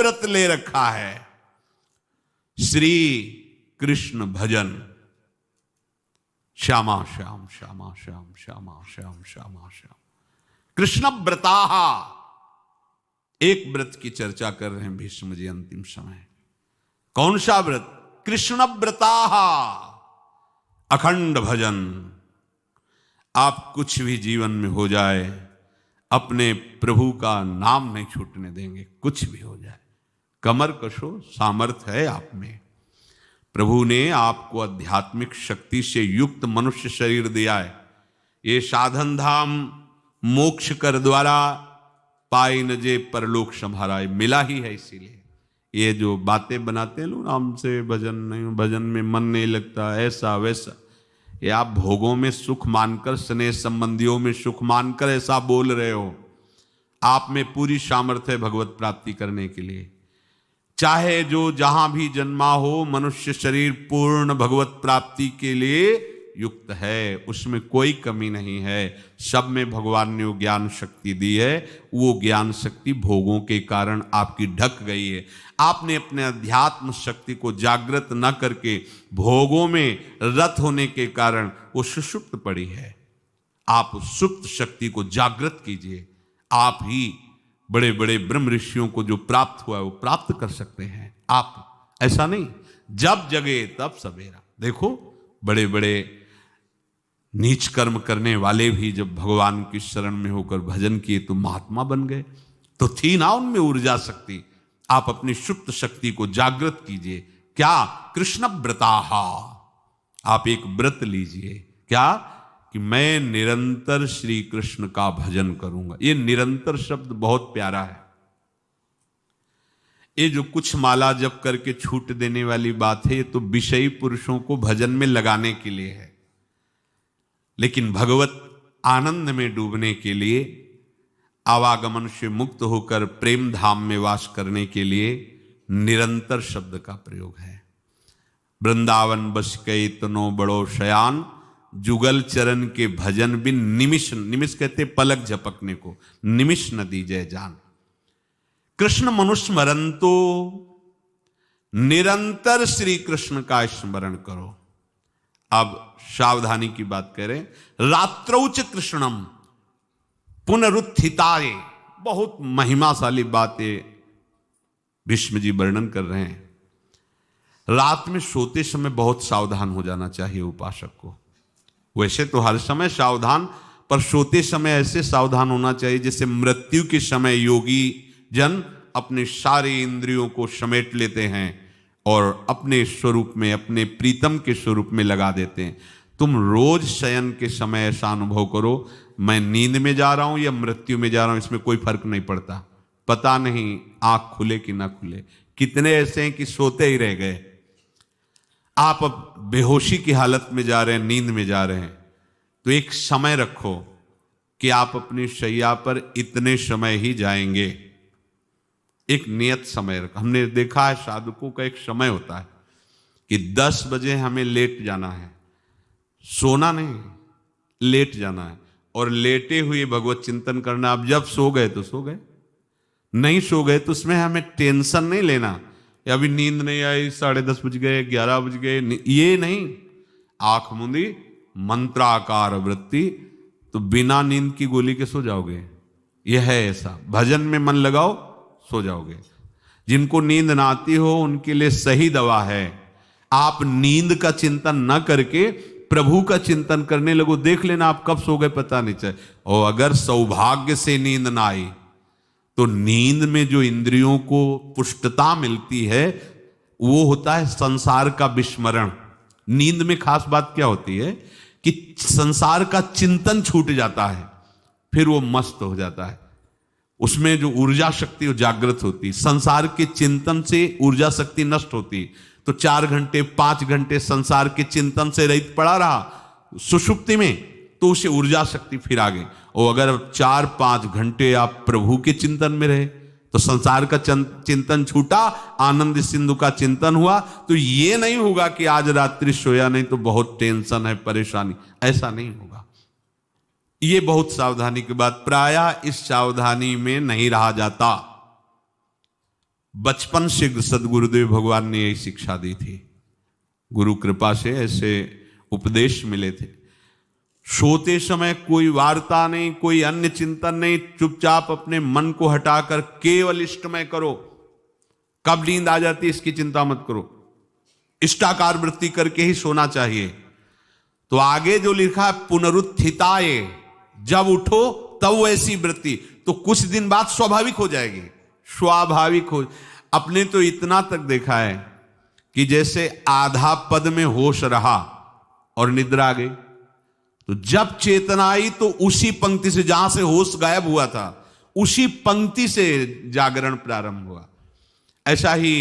व्रत ले रखा है, श्री कृष्ण भजन। श्यामा श्याम श्यामा श्याम श्यामा श्याम श्यामा श्याम। कृष्ण व्रताः, एक व्रत की चर्चा कर रहे हैं भीष्म जी अंतिम समय। कौन सा व्रत? कृष्ण व्रताः, अखंड भजन। आप कुछ भी जीवन में हो जाए, अपने प्रभु का नाम नहीं छूटने देंगे, कुछ भी हो जाए। कमर कशो, सामर्थ्य है आप में। प्रभु ने आपको आध्यात्मिक शक्ति से युक्त मनुष्य शरीर दिया है। ये साधन धाम मोक्ष कर द्वारा पाई न जे परलोक संभारा, मिला ही है। इसीलिए ये जो बातें बनाते हैं लोग, नाम से भजन नहीं, भजन में मन नहीं लगता, ऐसा वैसा, ये आप भोगों में सुख मानकर, स्नेह संबंधियों में सुख मानकर ऐसा बोल रहे हो। आप में पूरी सामर्थ्य है भगवत प्राप्ति करने के लिए। चाहे जो जहां भी जन्मा हो, मनुष्य शरीर पूर्ण भगवत प्राप्ति के लिए युक्त है, उसमें कोई कमी नहीं है। सब में भगवान ने वो ज्ञान शक्ति दी है। वो ज्ञान शक्ति भोगों के कारण आपकी ढक गई है। आपने अपने अध्यात्म शक्ति को जागृत न करके भोगों में रत होने के कारण वो सुषुप्त पड़ी है। आप सुप्त शक्ति को जागृत कीजिए। आप ही बड़े बड़े ब्रह्म ऋषियों को जो प्राप्त हुआ है वो प्राप्त कर सकते हैं। आप ऐसा नहीं, जब जगे तब सवेरा। देखो बड़े बड़े नीच कर्म करने वाले भी जब भगवान की शरण में होकर भजन किए तो महात्मा बन गए। तो थी ना उनमें ऊर्जा शक्ति। आप अपनी सुप्त शक्ति को जागृत कीजिए। क्या? कृष्ण व्रताः। आप एक व्रत लीजिए। क्या? कि मैं निरंतर श्री कृष्ण का भजन करूंगा। ये निरंतर शब्द बहुत प्यारा है। ये जो कुछ माला जप करके छूट देने वाली बात है, ये तो विषयी पुरुषों को भजन में लगाने के लिए है। लेकिन भगवत आनंद में डूबने के लिए, आवागमन से मुक्त होकर प्रेम धाम में वास करने के लिए निरंतर शब्द का प्रयोग है। वृंदावन बस के तनो बड़ो शयान, जुगल चरण के भजन बिन निमिष, निमिष कहते पलक झपकने को, निमिष न दीजय जान। कृष्ण मनुस्मरण, तो निरंतर श्री कृष्ण का स्मरण करो। अब सावधानी की बात करें। रात्रौच कृष्णम पुनरुत्थिताय, बहुत महिमाशाली बातें भीष्म जी वर्णन कर रहे हैं। रात में सोते समय बहुत सावधान हो जाना चाहिए उपासक को। वैसे तो हर समय सावधान, पर सोते समय ऐसे सावधान होना चाहिए जैसे मृत्यु के समय योगी जन अपने सारे इंद्रियों को समेट लेते हैं और अपने स्वरूप में, अपने प्रीतम के स्वरूप में लगा देते हैं। तुम रोज शयन के समय ऐसा अनुभव करो, मैं नींद में जा रहा हूं या मृत्यु में जा रहा हूं, इसमें कोई फर्क नहीं पड़ता। पता नहीं आंख खुले कि ना खुले। कितने ऐसे हैं कि सोते ही रह गए। आप अब बेहोशी की हालत में जा रहे हैं, नींद में जा रहे हैं, तो एक समय रखो कि आप अपनी शैया पर इतने समय ही जाएंगे। एक नियत समय रखो। हमने देखा है साधकों का एक समय होता है कि 10 बजे हमें लेट जाना है, सोना नहीं, लेट जाना है, और लेटे हुए भगवत चिंतन करना। अब जब सो गए तो सो गए, नहीं सो गए तो उसमें हमें टेंशन नहीं लेना। अभी नींद नहीं आई, 10:30 बज गए, 11 बज गए, ये नहीं। आंख मूंदी, मंत्राकार वृत्ति, तो बिना नींद की गोली के सो जाओगे। यह है ऐसा। भजन में मन लगाओ, सो जाओगे। जिनको नींद ना आती हो उनके लिए सही दवा है, आप नींद का चिंतन न करके प्रभु का चिंतन करने लगो। देख लेना आप कब सो गए पता नहीं चले। और अगर सौभाग्य से नींद ना आई तो नींद में जो इंद्रियों को पुष्टता मिलती है वो होता है संसार का विस्मरण। नींद में खास बात क्या होती है कि संसार का चिंतन छूट जाता है, फिर वो मस्त हो जाता है। उसमें जो ऊर्जा शक्ति वो जागृत होती। संसार के चिंतन से ऊर्जा शक्ति नष्ट होती, तो 4 घंटे 5 घंटे संसार के चिंतन से रहित पड़ा रहा सुषुप्ति में, तो उसे ऊर्जा शक्ति फिर आ गई। और अगर 4-5 घंटे आप प्रभु के चिंतन में रहे तो संसार का चिंतन छूटा, आनंद सिंधु का चिंतन हुआ। तो ये नहीं होगा कि आज रात्रि सोया नहीं तो बहुत टेंशन है, परेशानी, ऐसा नहीं होगा। ये बहुत सावधानी की बात। प्रायः इस सावधानी में नहीं रहा जाता। बचपन से सदगुरुदेव भगवान ने यही शिक्षा दी थी, गुरु कृपा से ऐसे उपदेश मिले थे। सोते समय कोई वार्ता नहीं, कोई अन्य चिंतन नहीं, चुपचाप अपने मन को हटाकर केवल इष्टमय करो। कब नींद आ जाती है इसकी चिंता मत करो, इष्टाकार वृत्ति करके ही सोना चाहिए। तो आगे जो लिखा है पुनरुत्थिताय, जब उठो तब वैसी वृत्ति, तो कुछ दिन बाद स्वाभाविक हो जाएगी, स्वाभाविक हो। अपने तो इतना तक देखा है कि जैसे आधा पद में होश रहा और निद्रा आ गई, तो जब चेतना आई तो उसी पंक्ति से, जहां से होश गायब हुआ था, उसी पंक्ति से जागरण प्रारंभ हुआ। ऐसा ही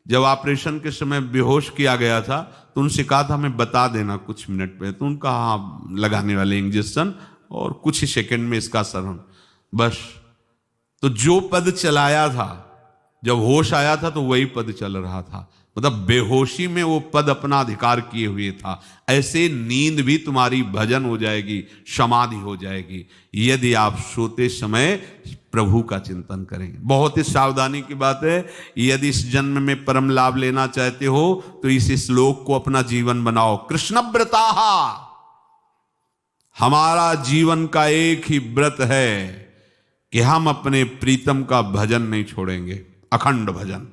जब ऑपरेशन के समय बेहोश किया गया था तो उनसे कहा था हमें बता देना कुछ मिनट पे, तो उनका हाँ लगाने वाले इंजेक्शन और कुछ ही सेकंड में इसका सरवन, बस। तो जो पद चलाया था, जब होश आया था तो वही पद चल रहा था, मतलब बेहोशी में वो पद अपना अधिकार किए हुए था। ऐसे नींद भी तुम्हारी भजन हो जाएगी, समाधि हो जाएगी, यदि आप सोते समय प्रभु का चिंतन करेंगे। बहुत ही सावधानी की बात है, यदि इस जन्म में परम लाभ लेना चाहते हो तो इस श्लोक को अपना जीवन बनाओ। कृष्ण व्रताः, हमारा जीवन का एक ही व्रत है कि हम अपने प्रीतम का भजन नहीं छोड़ेंगे, अखंड भजन।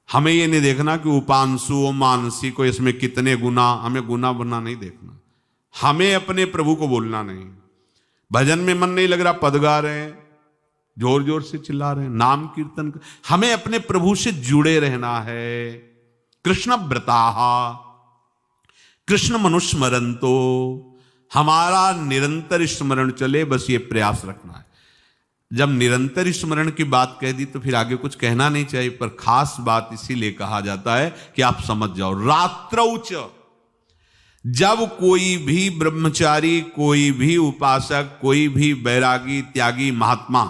हमें ये नहीं देखना कि उपांशु मानसी को इसमें कितने गुना, हमें गुना बना नहीं देखना। हमें अपने प्रभु को बोलना नहीं। भजन में मन नहीं लग रहा, पद गा रहे हैं, जोर जोर से चिल्ला रहे हैं, नाम कीर्तन कर, हमें अपने प्रभु से जुड़े रहना है। कृष्ण व्रताः कृष्ण मनुस्मरन्तो, हमारा निरंतर स्मरण चले, बस ये प्रयास रखना है। जब निरंतर स्मरण की बात कह दी तो फिर आगे कुछ कहना नहीं चाहिए, पर खास बात इसीलिए कहा जाता है कि आप समझ जाओ। रात्रौच, जब कोई भी ब्रह्मचारी, कोई भी उपासक, कोई भी बैरागी त्यागी महात्मा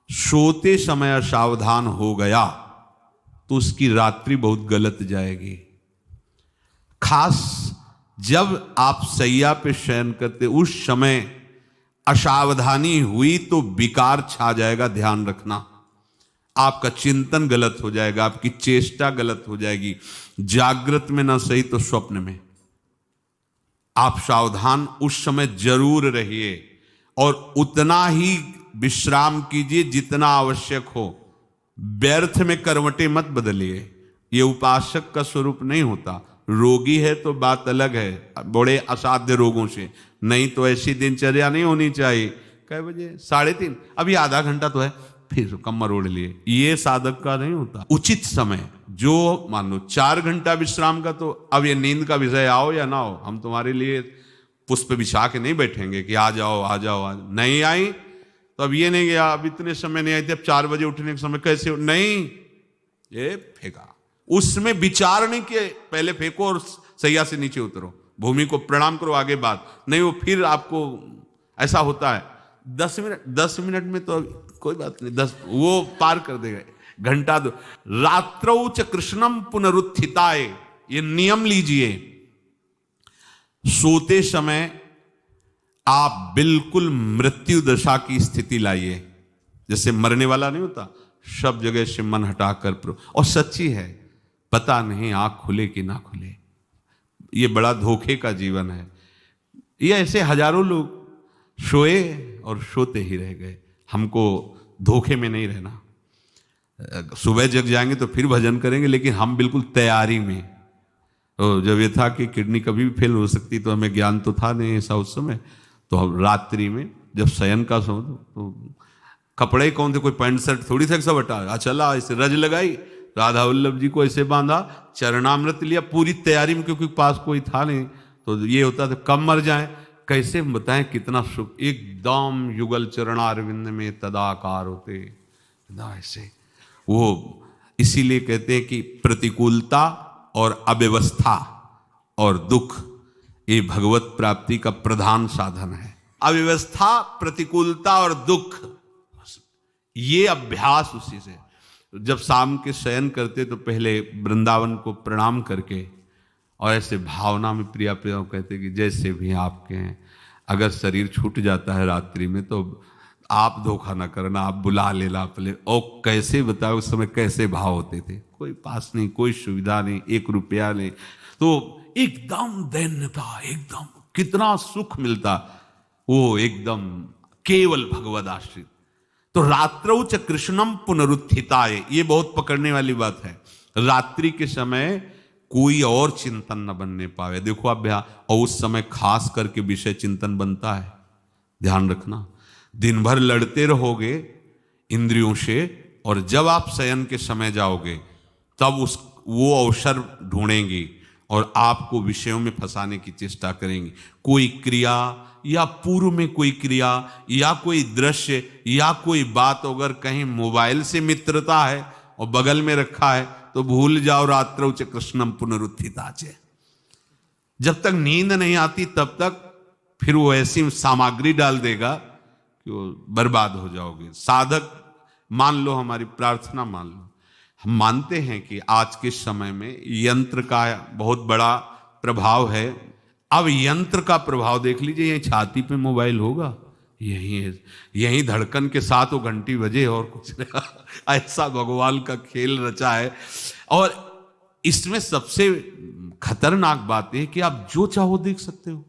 सोते समय सावधान हो गया तो उसकी रात्रि बहुत गलत जाएगी। खास जब आप सैया पे शयन करते उस समय असावधानी हुई तो विकार छा जाएगा, ध्यान रखना। आपका चिंतन गलत हो जाएगा, आपकी चेष्टा गलत हो जाएगी, जागृत में ना सही तो स्वप्न में। आप सावधान उस समय जरूर रहिए और उतना ही विश्राम कीजिए जितना आवश्यक हो। व्यर्थ में करवटें मत बदलिए, ये उपासक का स्वरूप नहीं होता। रोगी है तो बात अलग है, बड़े असाध्य रोगों से, नहीं तो ऐसी दिनचर्या नहीं होनी चाहिए। कै बजे? 3:30, अभी आधा घंटा तो है, फिर कमर ओढ़ लिए, ये साधक का नहीं होता। उचित समय, जो मान लो 4 घंटा विश्राम का, तो अब ये नींद का विषय आओ या ना हो, हम तुम्हारे लिए पुष्प बिछा के नहीं बैठेंगे कि आ जाओ आ जाओ आ जाओ। नहीं आई तो अब ये नहीं गया, अब इतने समय नहीं आई थी, अब 4 बजे उठने के समय कैसे हो? नहीं, ये फेंका। उसमें विचार नहीं किए, पहले फेंको और सैया से नीचे उतरो, भूमि को प्रणाम करो, आगे बात नहीं। वो फिर आपको ऐसा होता है 10 मिनट में तो कोई बात नहीं, 10 वो पार कर देगा, घंटा दो। रात्रौ च कृष्णम पुनरुत्थिताय, ये नियम लीजिए। सोते समय आप बिल्कुल मृत्यु दशा की स्थिति लाइए, जैसे मरने वाला नहीं होता, सब जगह से मन हटाकर। और सच्ची है, पता नहीं आंख खुले कि ना खुले, ये बड़ा धोखे का जीवन है। ये ऐसे हजारों लोग सोए और सोते ही रह गए। हमको धोखे में नहीं रहना। सुबह जग जाएंगे तो फिर भजन करेंगे, लेकिन हम बिल्कुल तैयारी में। तो जब ये था कि किडनी कभी भी फेल हो सकती, तो हमें ज्ञान तो था नहीं ऐसा उस समय, तो हम रात्रि में जब शयन का समय, तो कपड़े कौन थे, कोई पैंट शर्ट थोड़ी थे, सब हटा चला, ऐसे रज लगाई, राधा वल्लभ जी को ऐसे बांधा, चरणामृत लिया, पूरी तैयारी में, क्योंकि पास कोई था नहीं। तो ये होता था कब मर जाए, कैसे बताएं कितना सुख, एकदम युगल चरणारविंद में तदाकार होते ऐसे। वो इसीलिए कहते हैं कि प्रतिकूलता और अव्यवस्था और दुख ये भगवत प्राप्ति का प्रधान साधन है। अव्यवस्था, प्रतिकूलता और दुख, ये अभ्यास उसी से। जब शाम के शयन करते तो पहले वृंदावन को प्रणाम करके और ऐसे भावना में प्रिया प्रिया कहते कि जैसे भी आपके हैं, अगर शरीर छूट जाता है रात्रि में तो आप धोखा ना करना, आप बुला लेना अपने। और कैसे बताओ उस समय कैसे भाव होते थे, कोई पास नहीं, कोई सुविधा नहीं, 1 रुपया नहीं, तो एकदम दैन्यता, एकदम कितना सुख मिलता, वो एकदम केवल भगवद आश्रित। तो रात्रौ च कृष्णम पुनरुत्थिताय, ये बहुत पकड़ने वाली बात है। रात्रि के समय कोई और चिंतन न बनने पावे। देखो अभ्यास, और उस समय खास करके विषय चिंतन बनता है, ध्यान रखना। दिन भर लड़ते रहोगे इंद्रियों से, और जब आप शयन के समय जाओगे तब वो अवसर ढूंढेंगी और आपको विषयों में फंसाने की चेष्टा करेंगी। कोई क्रिया या पूर्व में कोई क्रिया या कोई दृश्य या कोई बात, अगर कहीं मोबाइल से मित्रता है और बगल में रखा है तो भूल जाओ, रात्रौ च कृष्णम पुनरुत्थिताचे। जब तक नींद नहीं आती तब तक फिर वो ऐसी सामग्री डाल देगा कि वो बर्बाद हो जाओगे। साधक मान लो, हमारी प्रार्थना मान लो, हम मानते हैं कि आज के समय में यंत्र का बहुत बड़ा प्रभाव है। अब यंत्र का प्रभाव देख लीजिए, यही छाती पे मोबाइल होगा, यही धड़कन के साथ वो घंटी बजे और कुछ नहीं। ऐसा भगवान का खेल रचा है। और इसमें सबसे खतरनाक बात है कि आप जो चाहो देख सकते हो,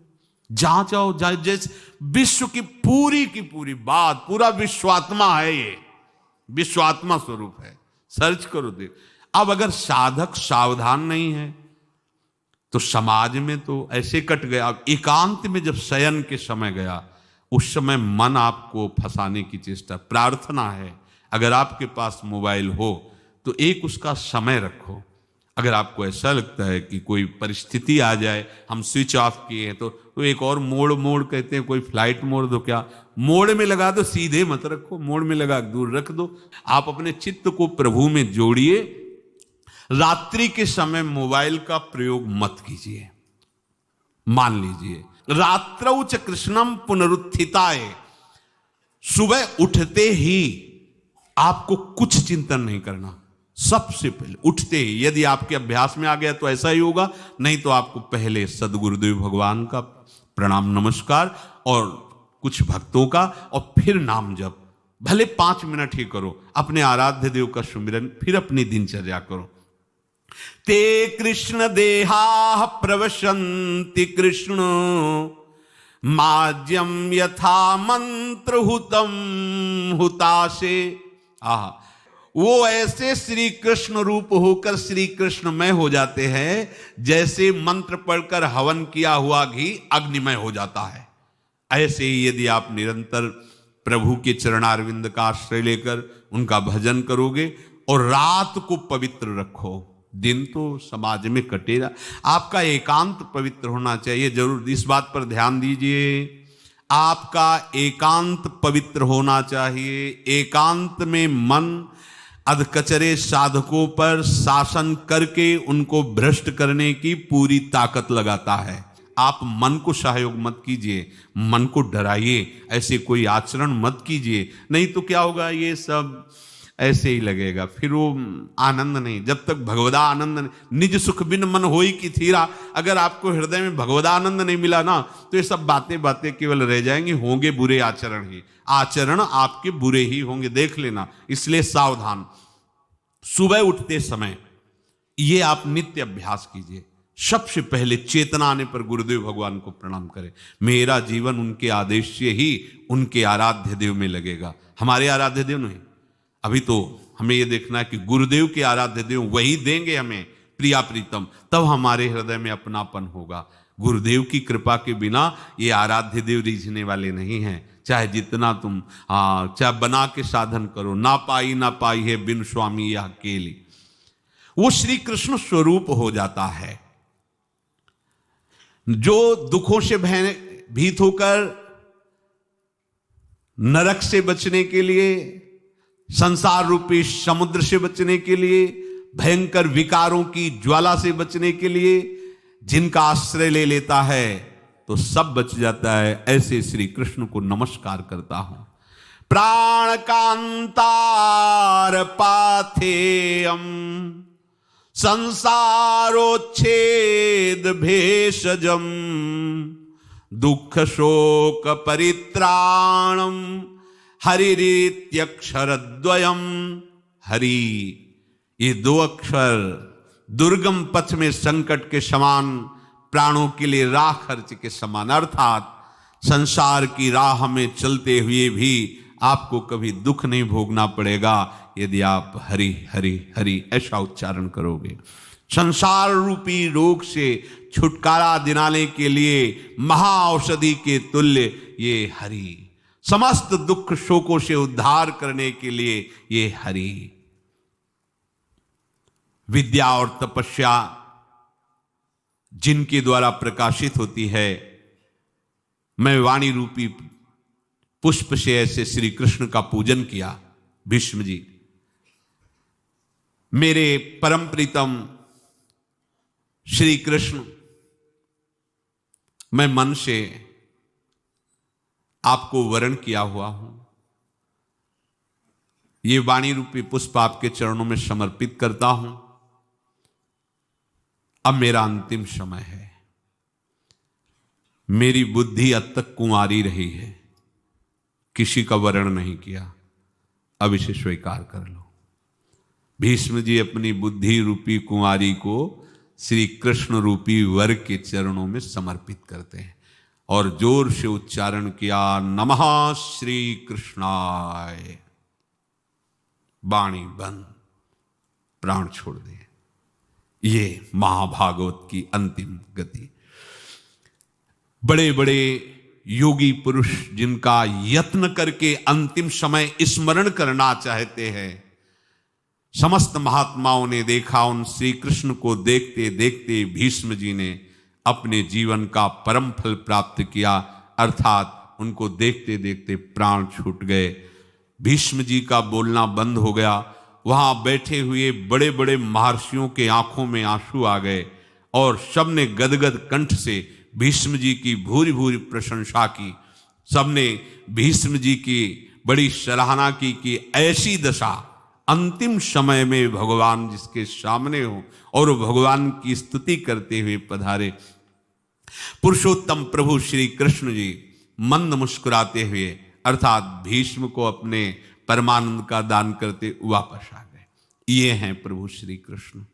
जहां चाहो, जैसे विश्व की पूरी बात, पूरा विश्वात्मा है, ये विश्वात्मा स्वरूप है, सर्च करो देख। अब अगर साधक सावधान नहीं है तो समाज में तो ऐसे कट गया। अब एकांत में जब शयन के समय गया, उस समय मन आपको फंसाने की चेष्टा। प्रार्थना है, अगर आपके पास मोबाइल हो तो एक उसका समय रखो। अगर आपको ऐसा लगता है कि कोई परिस्थिति आ जाए, हम स्विच ऑफ किए हैं, तो एक और मोड कहते हैं, कोई फ्लाइट मोड दो, क्या मोड में लगा दो, सीधे मत रखो, मोड में लगा दूर रख दो। आप अपने चित्त को प्रभु में जोड़िए। रात्रि के समय मोबाइल का प्रयोग मत कीजिए। मान लीजिए रात्रौ च कृष्णम पुनरुत्थिताय, सुबह उठते ही आपको कुछ चिंतन नहीं करना। सबसे पहले उठते ही, यदि आपके अभ्यास में आ गया तो ऐसा ही होगा, नहीं तो आपको पहले सदगुरुदेव भगवान का प्रणाम नमस्कार और कुछ भक्तों का, और फिर नाम जप। भले 5 मिनट ही करो, अपने आराध्य देव का सुमिरन, फिर अपनी दिनचर्या करो। ते कृष्ण देहा प्रवशन्ति कृष्ण माज्यम यथा मंत्र हुतम हुताशे। वो ऐसे श्री कृष्ण रूप होकर श्री कृष्णमय हो जाते हैं, जैसे मंत्र पढ़कर हवन किया हुआ घी अग्निमय हो जाता है। ऐसे ही यदि आप निरंतर प्रभु के चरणारविंद का आश्रय लेकर उनका भजन करोगे और रात को पवित्र रखो, दिन तो समाज में कटेगा, आपका एकांत पवित्र होना चाहिए। जरूर इस बात पर ध्यान दीजिए, आपका एकांत पवित्र होना चाहिए। एकांत में मन अधकचरे साधकों पर शासन करके उनको भ्रष्ट करने की पूरी ताकत लगाता है। आप मन को सहयोग मत कीजिए, मन को डराइए, ऐसे कोई आचरण मत कीजिए, नहीं तो क्या होगा, ये सब ऐसे ही लगेगा, फिर वो आनंद नहीं। जब तक भगवदा आनंद नहीं, निज सुख बिन मन होई की थीरा, अगर आपको हृदय में भगवदा आनंद नहीं मिला ना, तो ये सब बातें केवल रह जाएंगी, होंगे बुरे आचरण ही, आचरण आपके बुरे ही होंगे, देख लेना। इसलिए सावधान। सुबह उठते समय ये आप नित्य अभ्यास कीजिए। सबसे पहले चेतना आने पर गुरुदेव भगवान को प्रणाम करें। मेरा जीवन उनके आदेश से ही उनके आराध्य देव में लगेगा। हमारे आराध्य देव नहीं, अभी तो हमें यह देखना है कि गुरुदेव के आराध्य देव वही देंगे हमें प्रिया प्रीतम, तब हमारे हृदय में अपनापन होगा। गुरुदेव की कृपा के बिना ये आराध्य देव रीझने वाले नहीं हैं। चाहे जितना तुम चाहे बना के साधन करो, ना पाई है बिन स्वामी यह अकेली, वो श्री कृष्ण स्वरूप हो जाता है। जो दुखों से भीत होकर नरक से बचने के लिए, संसार रूपी समुद्र से बचने के लिए, भयंकर विकारों की ज्वाला से बचने के लिए जिनका आश्रय ले लेता है तो सब बच जाता है। ऐसे श्री कृष्ण को नमस्कार करता हूं। प्राण कांतार पाथेयम संसारोच्छेद भेषजम दुख शोक परित्राणम हरिरीत्यक्षरद्वयम। हरि, ये दो अक्षर दुर्गम पथ में संकट के समान, प्राणों के लिए राह खर्च के समान। अर्थात संसार की राह में चलते हुए भी आपको कभी दुख नहीं भोगना पड़ेगा यदि आप हरि हरि हरि ऐसा उच्चारण करोगे। संसार रूपी रोग से छुटकारा दिलाने के लिए महाऔषधि के तुल्य ये हरि, समस्त दुख शोकों से उद्धार करने के लिए ये हरि। विद्या और तपस्या जिनके द्वारा प्रकाशित होती है, मैं वाणी रूपी पुष्प से ऐसे श्री कृष्ण का पूजन किया। भीष्म जी, मेरे परम प्रीतम श्री कृष्ण, मैं मन से आपको वरण किया हुआ हूं। ये वाणी रूपी पुष्प आपके चरणों में समर्पित करता हूं। अब मेरा अंतिम समय है। मेरी बुद्धि अब तक कुंवारी रही है, किसी का वरण नहीं किया, अब इसे स्वीकार कर लो। भीष्म जी अपनी बुद्धि रूपी कुंवारी को श्री कृष्ण रूपी वर के चरणों में समर्पित करते हैं और जोर से उच्चारण किया, नमः श्री कृष्णाय। वाणी बंद, प्राण छोड़ दिए। ये महाभागवत की अंतिम गति। बड़े बड़े योगी पुरुष जिनका यत्न करके अंतिम समय स्मरण करना चाहते हैं, समस्त महात्माओं ने देखा, उन श्री कृष्ण को देखते देखते भीष्म जी ने अपने जीवन का परम फल प्राप्त किया। अर्थात उनको देखते देखते प्राण छूट गए। भीष्म जी का बोलना बंद हो गया। वहां बैठे हुए बड़े बड़े महर्षियों के आंखों में आंसू आ गए और सबने गदगद कंठ से भीष्म जी की भूरी भूरी प्रशंसा की। सबने भीष्म जी की बड़ी सराहना की कि ऐसी दशा अंतिम समय में भगवान जिसके सामने हो और वो भगवान की स्तुति करते हुए पधारे। पुरुषोत्तम प्रभु श्री कृष्ण जी मंद मुस्कुराते हुए, अर्थात भीष्म को अपने परमानंद का दान करते वापस आ गए। ये हैं प्रभु श्री कृष्ण।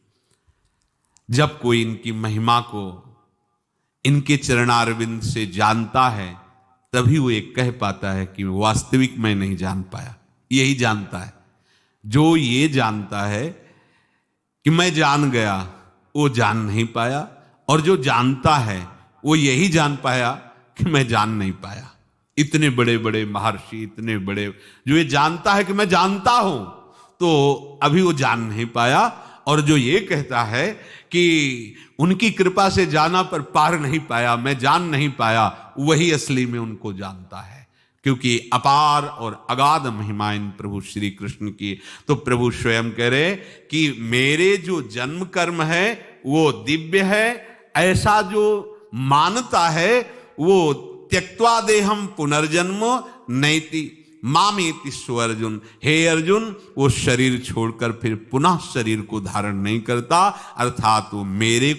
जब कोई इनकी महिमा को इनके चरणारविंद से जानता है, तभी वो एक कह पाता है कि वास्तविक मैं नहीं जान पाया। यही जानता है। जो ये जानता है कि मैं जान गया, वो जान नहीं पाया, और जो जानता है वो यही जान पाया कि मैं जान नहीं पाया। इतने बड़े बड़े महर्षि, इतने बड़े, जो ये जानता है कि मैं जानता हूं, तो अभी वो जान नहीं पाया। और जो ये कहता है कि उनकी कृपा से जाना पर पार नहीं पाया, मैं जान नहीं पाया, वही असली में उनको जानता है। क्योंकि अपार और अगाध महिमा इन प्रभु श्री कृष्ण की। तो प्रभु स्वयं कह रहे कि मेरे जो जन्म कर्म है वो दिव्य है, ऐसा जो मानता है वो त्यक्त्वा देहम पुनर्जन्म नैति मामेति स्वअर्जुन। हे अर्जुन, वो शरीर छोड़कर फिर पुनः शरीर को धारण नहीं करता, अर्थात वो मेरे